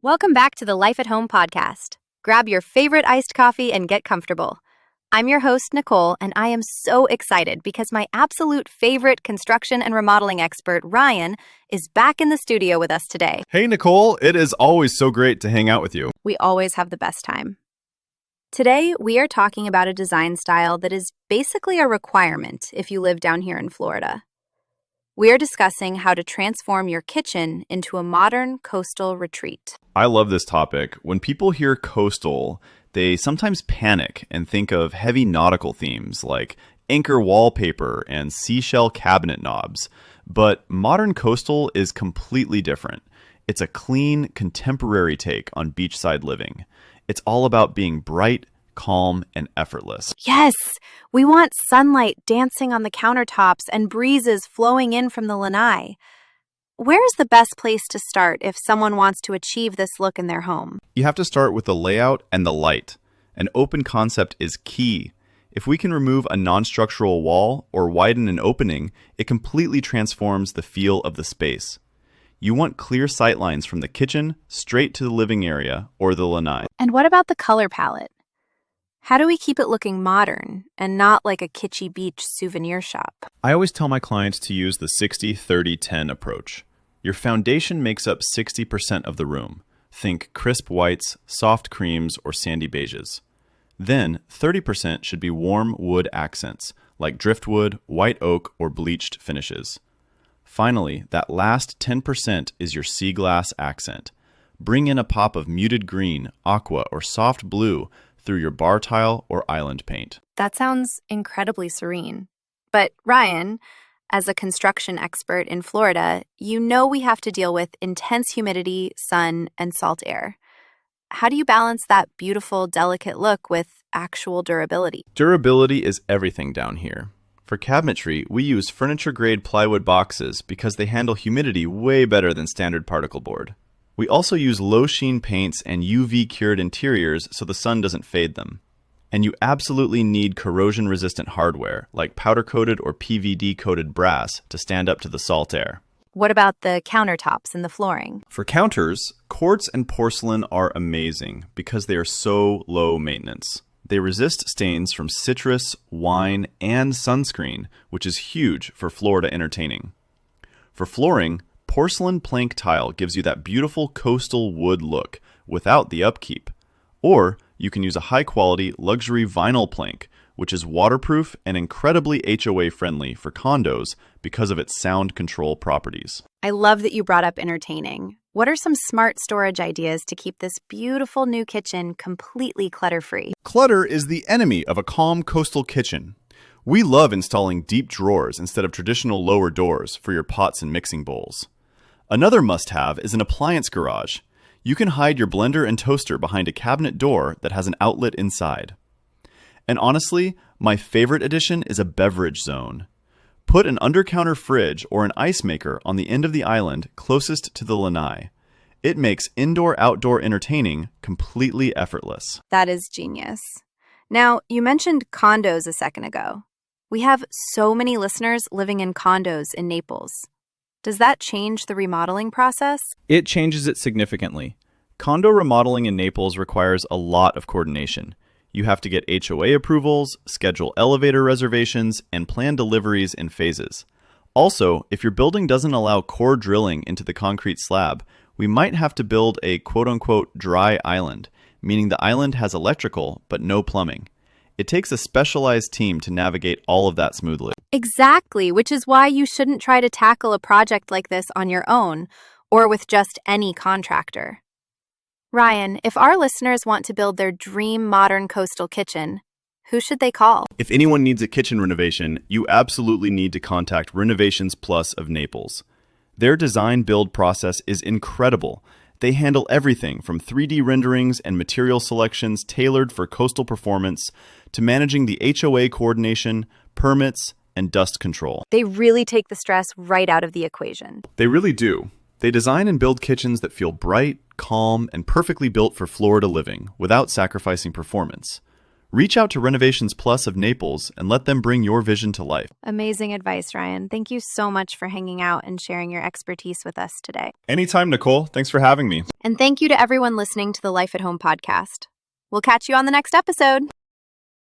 Welcome back to the Life at Home podcast. Grab your favorite iced coffee and get comfortable. I'm your host, Nicole, and I am so excited because my absolute favorite construction and remodeling expert, Ryan, is back in the studio with us today. Hey, Nicole. It is always so great to hang out with you. We always have the best time. Today, we are talking about a design style that is basically a requirement if you live down here in Florida. We are discussing how to transform your kitchen into a modern coastal retreat. I love this topic. When people hear coastal, they sometimes panic and think of heavy nautical themes like anchor wallpaper and seashell cabinet knobs. But modern coastal is completely different. It's a clean, contemporary take on beachside living. It's all about being bright, calm, and effortless. Yes, we want sunlight dancing on the countertops and breezes flowing in from the lanai. Where's the best place to start if someone wants to achieve this look in their home? You have to start with the layout and the light. An open concept is key. If we can remove a non-structural wall or widen an opening, it completely transforms the feel of the space. You want clear sightlines from the kitchen straight to the living area or the lanai. And what about the color palette? How do we keep it looking modern and not like a kitschy beach souvenir shop? I always tell my clients to use the 60-30-10 approach. Your foundation makes up 60% of the room. Think crisp whites, soft creams, or sandy beiges. Then 30% should be warm wood accents, like driftwood, white oak, or bleached finishes. Finally, that last 10% is your sea glass accent. Bring in a pop of muted green, aqua, or soft blue through your bar tile or island paint. That sounds incredibly serene. But Ryan, as a construction expert in Florida, you know we have to deal with intense humidity, sun, and salt air. How do you balance that beautiful, delicate look with actual durability? Durability is everything down here. For cabinetry, we use furniture-grade plywood boxes because they handle humidity way better than standard particle board. We also use low-sheen paints and UV-cured interiors so the sun doesn't fade them. And you absolutely need corrosion-resistant hardware, like powder-coated or PVD-coated brass, to stand up to the salt air. What about the countertops and the flooring? For counters, quartz and porcelain are amazing because they are so low maintenance. They resist stains from citrus, wine, and sunscreen, which is huge for Florida entertaining. For flooring, porcelain plank tile gives you that beautiful coastal wood look without the upkeep. Or you can use a high-quality luxury vinyl plank, which is waterproof and incredibly HOA-friendly for condos because of its sound control properties. I love that you brought up entertaining. What are some smart storage ideas to keep this beautiful new kitchen completely clutter-free? Clutter is the enemy of a calm coastal kitchen. We love installing deep drawers instead of traditional lower doors for your pots and mixing bowls. Another must-have is an appliance garage. You can hide your blender and toaster behind a cabinet door that has an outlet inside. And honestly, my favorite addition is a beverage zone. Put an under-counter fridge or an ice maker on the end of the island closest to the lanai. It makes indoor-outdoor entertaining completely effortless. That is genius. Now, you mentioned condos a second ago. We have so many listeners living in condos in Naples. Does that change the remodeling process? It changes it significantly. Condo remodeling in Naples requires a lot of coordination. You have to get HOA approvals, schedule elevator reservations, and plan deliveries in phases. Also, if your building doesn't allow core drilling into the concrete slab, we might have to build a quote-unquote dry island, meaning the island has electrical but no plumbing. It takes a specialized team to navigate all of that smoothly. Exactly, which is why you shouldn't try to tackle a project like this on your own or with just any contractor. Ryan, if our listeners want to build their dream modern coastal kitchen, who should they call? If anyone needs a kitchen renovation, you absolutely need to contact Renovations Plus of Naples. Their design-build process is incredible. They handle everything from 3D renderings and material selections tailored for coastal performance to managing the HOA coordination, permits, and dust control. They really take the stress right out of the equation. They really do. They design and build kitchens that feel bright, calm, and perfectly built for Florida living without sacrificing performance. Reach out to Renovations Plus of Naples and let them bring your vision to life. Amazing advice, Ryan. Thank you so much for hanging out and sharing your expertise with us today. Anytime, Nicole. Thanks for having me. And thank you to everyone listening to the Life at Home podcast. We'll catch you on the next episode.